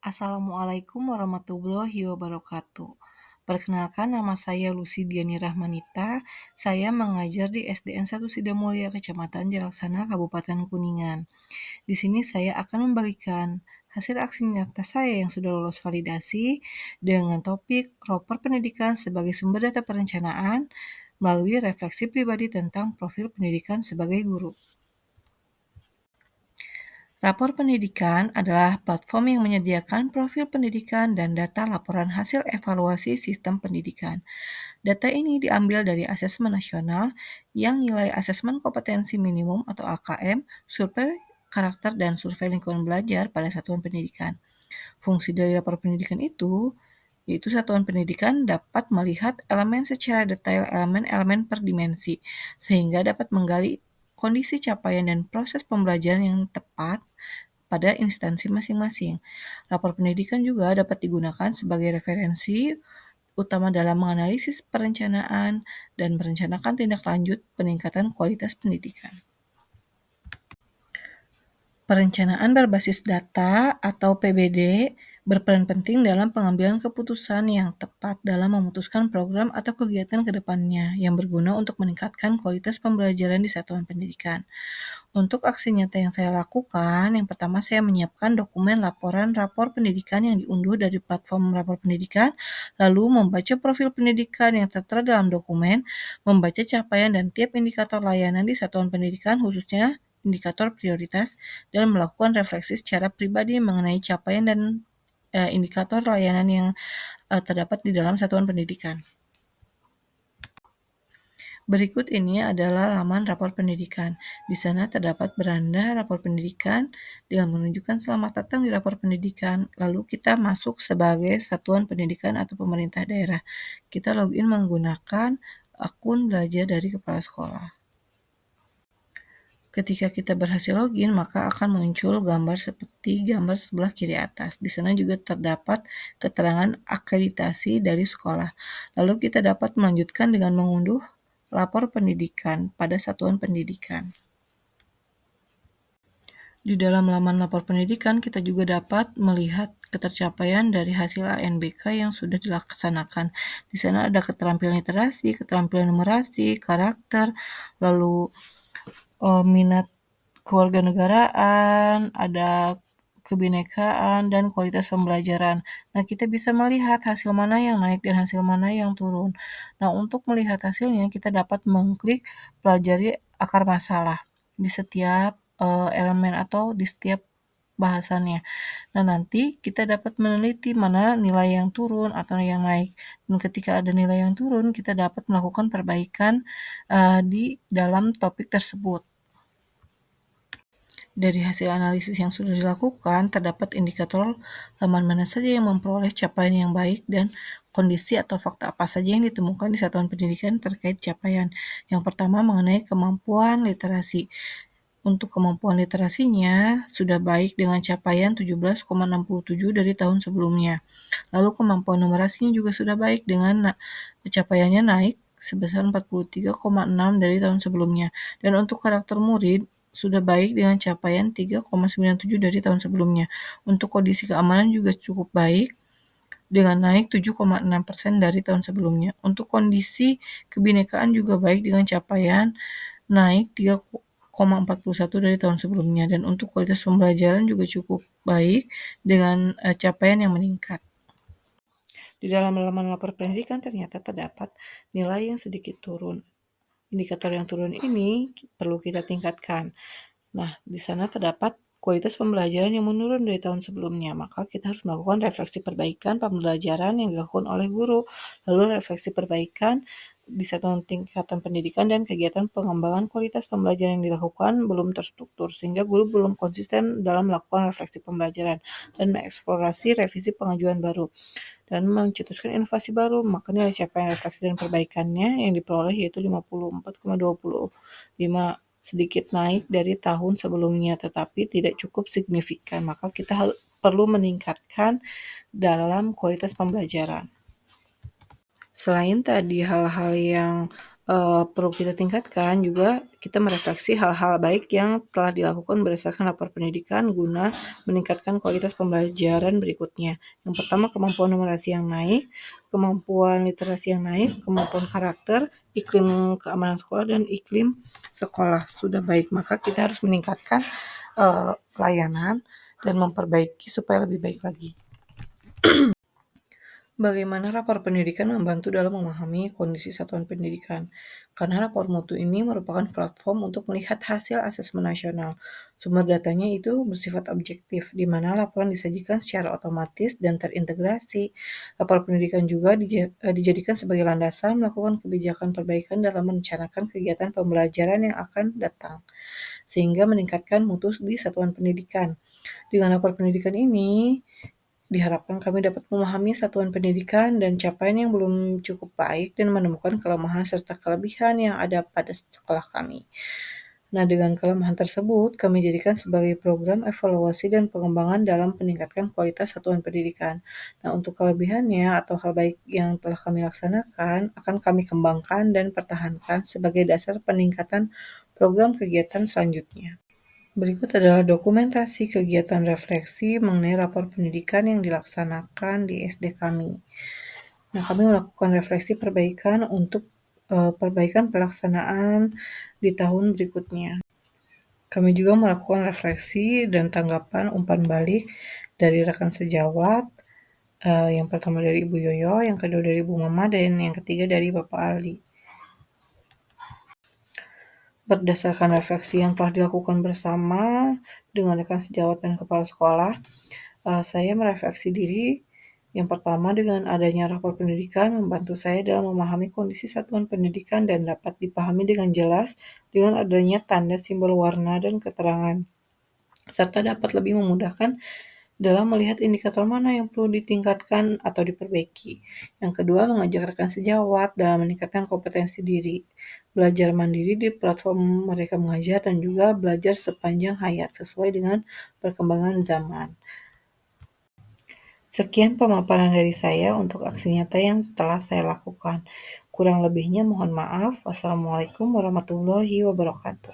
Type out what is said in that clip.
Assalamualaikum warahmatullahi wabarakatuh. Perkenalkan nama saya Lucy Diani Rahmanita. Saya mengajar di SDN 1 Sidamulya, Kecamatan Jalaksana, Kabupaten Kuningan. Di sini saya akan membagikan hasil aksi nyata saya yang sudah lolos validasi dengan topik Roper Pendidikan sebagai sumber data perencanaan melalui refleksi pribadi tentang profil pendidikan sebagai guru. Rapor pendidikan adalah platform yang menyediakan profil pendidikan dan data laporan hasil evaluasi sistem pendidikan. Data ini diambil dari asesmen nasional yang nilai asesmen kompetensi minimum atau AKM, survei karakter dan survei lingkungan belajar pada satuan pendidikan. Fungsi dari rapor pendidikan itu yaitu satuan pendidikan dapat melihat elemen secara detail elemen-elemen per dimensi, sehingga dapat menggali kondisi capaian dan proses pembelajaran yang tepat pada instansi masing-masing. Rapor pendidikan juga dapat digunakan sebagai referensi utama dalam menganalisis perencanaan dan merencanakan tindak lanjut peningkatan kualitas pendidikan. Perencanaan berbasis data atau PBD berperan penting dalam pengambilan keputusan yang tepat dalam memutuskan program atau kegiatan ke depannya yang berguna untuk meningkatkan kualitas pembelajaran di satuan pendidikan. Untuk aksi nyata yang saya lakukan, yang pertama saya menyiapkan dokumen laporan rapor pendidikan yang diunduh dari platform rapor pendidikan, lalu membaca profil pendidikan yang tertera dalam dokumen, membaca capaian dan tiap indikator layanan di satuan pendidikan khususnya indikator prioritas, dan melakukan refleksi secara pribadi mengenai capaian dan indikator layanan yang terdapat di dalam satuan pendidikan. Berikut ini adalah laman rapor pendidikan. Di sana terdapat beranda rapor pendidikan dengan menunjukkan selamat datang di rapor pendidikan. Lalu kita masuk sebagai satuan pendidikan atau pemerintah daerah. Kita login menggunakan akun belajar dari kepala sekolah. Ketika kita berhasil login, maka akan muncul gambar seperti gambar sebelah kiri atas. Di sana juga terdapat keterangan akreditasi dari sekolah. Lalu kita dapat melanjutkan dengan mengunduh lapor pendidikan pada satuan pendidikan. Di dalam laman lapor pendidikan, kita juga dapat melihat ketercapaian dari hasil ANBK yang sudah dilaksanakan. Di sana ada keterampilan literasi, keterampilan numerasi, karakter, lalu minat kewarganegaraan, ada kebinekaan, dan kualitas pembelajaran. Nah, kita bisa melihat hasil mana yang naik dan hasil mana yang turun. Nah, untuk melihat hasilnya, kita dapat mengklik pelajari akar masalah di setiap elemen atau di setiap bahasannya. Nah, nanti kita dapat meneliti mana nilai yang turun atau yang naik. Dan ketika ada nilai yang turun, kita dapat melakukan perbaikan di dalam topik tersebut. Dari hasil analisis yang sudah dilakukan, terdapat indikator laman mana saja yang memperoleh capaian yang baik dan kondisi atau fakta apa saja yang ditemukan di satuan pendidikan terkait capaian. Yang pertama mengenai kemampuan literasi. Untuk kemampuan literasinya sudah baik dengan capaian 17,67 dari tahun sebelumnya. Lalu kemampuan numerasinya juga sudah baik dengan capaiannya naik sebesar 43,6 dari tahun sebelumnya. Dan untuk karakter murid sudah baik dengan capaian 3,97 dari tahun sebelumnya. Untuk kondisi keamanan juga cukup baik dengan naik 7,6% dari tahun sebelumnya. Untuk kondisi kebinekaan juga baik dengan capaian naik 3,41 dari tahun sebelumnya. Dan untuk kualitas pembelajaran juga cukup baik dengan capaian yang meningkat. Di dalam laman lapor pendidikan ternyata terdapat nilai yang sedikit turun. Indikator yang turun ini perlu kita tingkatkan. Nah, di sana terdapat kualitas pembelajaran yang menurun dari tahun sebelumnya, maka kita harus melakukan refleksi perbaikan pembelajaran yang dilakukan oleh guru, lalu refleksi perbaikan di satuan tingkatan pendidikan dan kegiatan pengembangan kualitas pembelajaran yang dilakukan belum terstruktur, sehingga guru belum konsisten dalam melakukan refleksi pembelajaran dan mengeksplorasi revisi pengajuan baru dan mencetuskan inovasi baru, maka nilai capaian refleksi dan perbaikannya yang diperoleh yaitu 54,25, sedikit naik dari tahun sebelumnya tetapi tidak cukup signifikan, maka kita perlu meningkatkan dalam kualitas pembelajaran. Selain tadi hal-hal yang perlu kita tingkatkan juga kita merefleksi hal-hal baik yang telah dilakukan berdasarkan rapor pendidikan guna meningkatkan kualitas pembelajaran berikutnya. Yang pertama, kemampuan numerasi yang naik, kemampuan literasi yang naik, kemampuan karakter, iklim keamanan sekolah, dan iklim sekolah sudah baik. Maka kita harus meningkatkan layanan dan memperbaiki supaya lebih baik lagi. Bagaimana rapor pendidikan membantu dalam memahami kondisi satuan pendidikan? Karena rapor mutu ini merupakan platform untuk melihat hasil asesmen nasional. Sumber datanya itu bersifat objektif, di mana laporan disajikan secara otomatis dan terintegrasi. Rapor pendidikan juga dijadikan sebagai landasan melakukan kebijakan perbaikan dalam merencanakan kegiatan pembelajaran yang akan datang, sehingga meningkatkan mutu di satuan pendidikan. Dengan rapor pendidikan ini, diharapkan kami dapat memahami satuan pendidikan dan capaian yang belum cukup baik dan menemukan kelemahan serta kelebihan yang ada pada sekolah kami. Nah, dengan kelemahan tersebut, kami jadikan sebagai program evaluasi dan pengembangan dalam meningkatkan kualitas satuan pendidikan. Nah, untuk kelebihannya atau hal baik yang telah kami laksanakan, akan kami kembangkan dan pertahankan sebagai dasar peningkatan program kegiatan selanjutnya. Berikut adalah dokumentasi kegiatan refleksi mengenai rapor pendidikan yang dilaksanakan di SD kami. Nah, kami melakukan refleksi perbaikan untuk perbaikan pelaksanaan di tahun berikutnya. Kami juga melakukan refleksi dan tanggapan umpan balik dari rekan sejawat, yang pertama dari Ibu Yoyo, yang kedua dari Ibu Mama, dan yang ketiga dari Bapak Ali. Berdasarkan refleksi yang telah dilakukan bersama dengan rekan sejawat dan kepala sekolah, saya merefleksi diri. Yang pertama, dengan adanya rapor pendidikan membantu saya dalam memahami kondisi satuan pendidikan dan dapat dipahami dengan jelas dengan adanya tanda simbol warna dan keterangan, serta dapat lebih memudahkan dalam melihat indikator mana yang perlu ditingkatkan atau diperbaiki. Yang kedua, mengajak rekan sejawat dalam meningkatkan kompetensi diri, belajar mandiri di platform mereka mengajar, dan juga belajar sepanjang hayat sesuai dengan perkembangan zaman. Sekian pemaparan dari saya untuk aksi nyata yang telah saya lakukan. Kurang lebihnya mohon maaf. Wassalamualaikum warahmatullahi wabarakatuh.